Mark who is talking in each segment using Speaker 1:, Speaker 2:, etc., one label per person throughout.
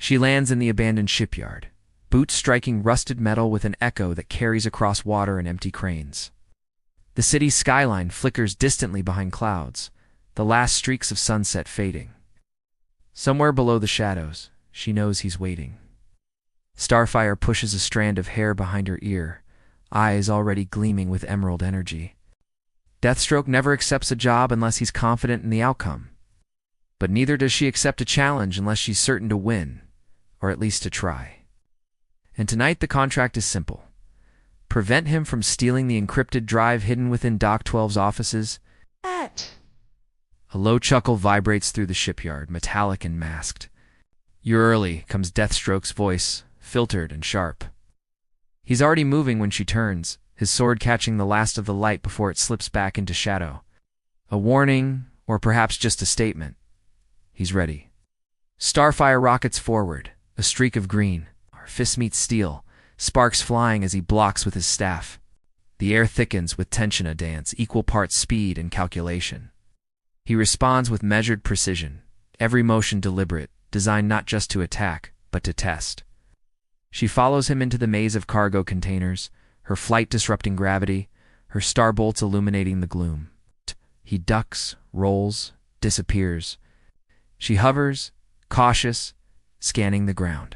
Speaker 1: She lands in the abandoned shipyard, boots striking rusted metal with an echo that carries across water and empty cranes. The city's skyline flickers distantly behind clouds, the last streaks of sunset fading. Somewhere below the shadows, she knows he's waiting. Starfire pushes a strand of hair behind her ear, eyes already gleaming with emerald energy. Deathstroke never accepts a job unless he's confident in the outcome. But neither does she accept a challenge unless she's certain to win, or at least to try. And tonight the contract is simple. Prevent him from stealing the encrypted drive hidden within Doc 12's offices. A low chuckle vibrates through the shipyard, metallic and masked. "You're early," comes Deathstroke's voice, filtered and sharp. He's already moving when she turns, his sword catching the last of the light before it slips back into shadow. A warning, or perhaps just a statement. He's ready. Starfire rockets forward, a streak of green. Her fist meets steel, sparks flying as he blocks with his staff. The air thickens with tension a dance, equal parts speed and calculation. He responds with measured precision, every motion deliberate, designed not just to attack, but to test. She follows him into the maze of cargo containers, her flight disrupting gravity, her starbolts illuminating the gloom. He ducks, rolls, disappears. She hovers, cautious, scanning the ground.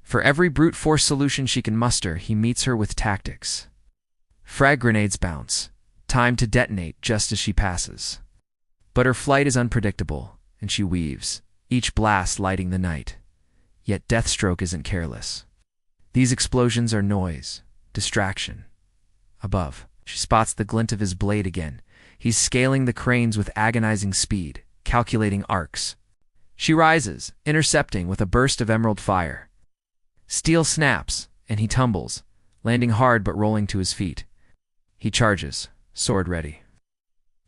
Speaker 1: For every brute force solution she can muster, he meets her with tactics. Frag grenades bounce, time to detonate just as she passes. But her flight is unpredictable, and she weaves, each blast lighting the night. Yet Deathstroke isn't careless. These explosions are noise, distraction. Above, she spots the glint of his blade again. He's scaling the cranes with agonizing speed, calculating arcs. She rises, intercepting with a burst of emerald fire. Steel snaps, and he tumbles, landing hard but rolling to his feet. He charges, sword ready.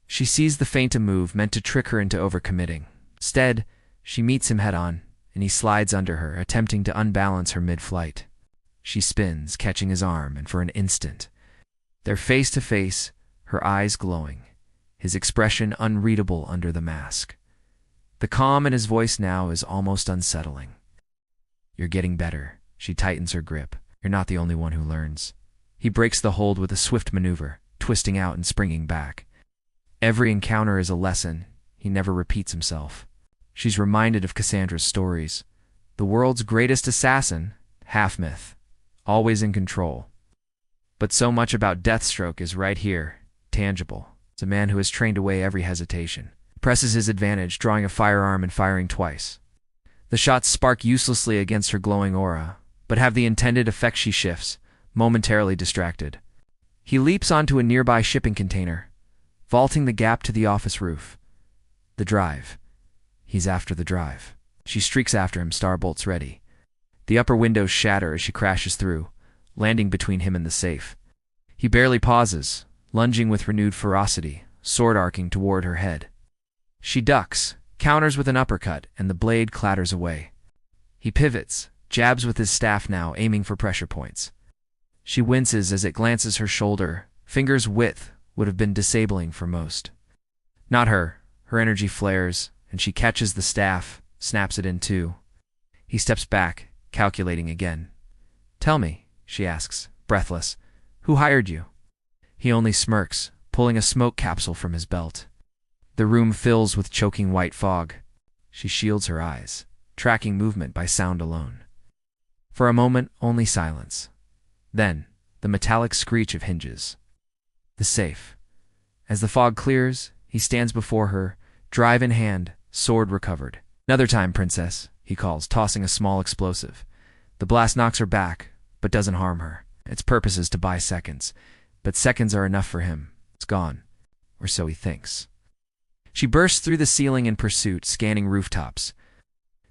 Speaker 1: She sees the feint a move meant to trick her into overcommitting. Instead, she meets him head-on, and he slides under her, attempting to unbalance her mid-flight. She spins, catching his arm, and for an instant, they're face to face, her eyes glowing, his expression unreadable under the mask. The calm in his voice now is almost unsettling. "You're getting better." She tightens her grip. "You're not the only one who learns." He breaks the hold with a swift maneuver, twisting out and springing back. Every encounter is a lesson. He never repeats himself. She's reminded of Cassandra's stories. The world's greatest assassin, half myth, always in control. But so much about Deathstroke is right here, tangible. It's a man who has trained away every hesitation. Presses his advantage, drawing a firearm and firing twice. The shots spark uselessly against her glowing aura, but have the intended effect. She shifts, momentarily distracted. He leaps onto a nearby shipping container, vaulting the gap to the office roof. The drive. He's after the drive. She streaks after him, starbolts ready. The upper windows shatter as she crashes through, landing between him and the safe. He barely pauses, lunging with renewed ferocity, sword arcing toward her head. She ducks, counters with an uppercut, and the blade clatters away. He pivots, jabs with his staff now, aiming for pressure points. She winces as it glances her shoulder. Fingers' width would have been disabling for most. Not her. Her energy flares, and she catches the staff, snaps it in two. He steps back, calculating again. "Tell me," she asks, breathless, "who hired you?" He only smirks, pulling a smoke capsule from his belt. The room fills with choking white fog. She shields her eyes, tracking movement by sound alone. For a moment, only silence. Then, the metallic screech of hinges. The safe. As the fog clears, he stands before her, drive in hand, sword recovered. "Another time, princess," he calls, tossing a small explosive. The blast knocks her back, but doesn't harm her. Its purpose is to buy seconds, but seconds are enough for him. It's gone, or so he thinks. She bursts through the ceiling in pursuit, scanning rooftops.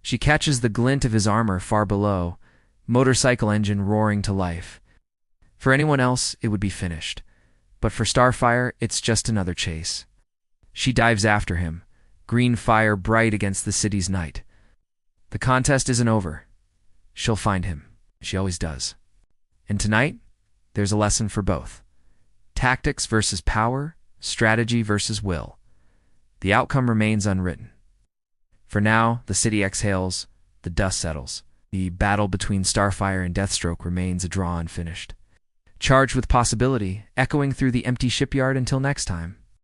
Speaker 1: She catches the glint of his armor far below, motorcycle engine roaring to life. For anyone else, it would be finished. But for Starfire, it's just another chase. She dives after him, green fire bright against the city's night. The contest isn't over. She'll find him. She always does. And tonight, there's a lesson for both. Tactics versus power, strategy versus will. The outcome remains unwritten. For now, the city exhales, the dust settles. The battle between Starfire and Deathstroke remains a draw unfinished, charged with possibility, echoing through the empty shipyard until next time.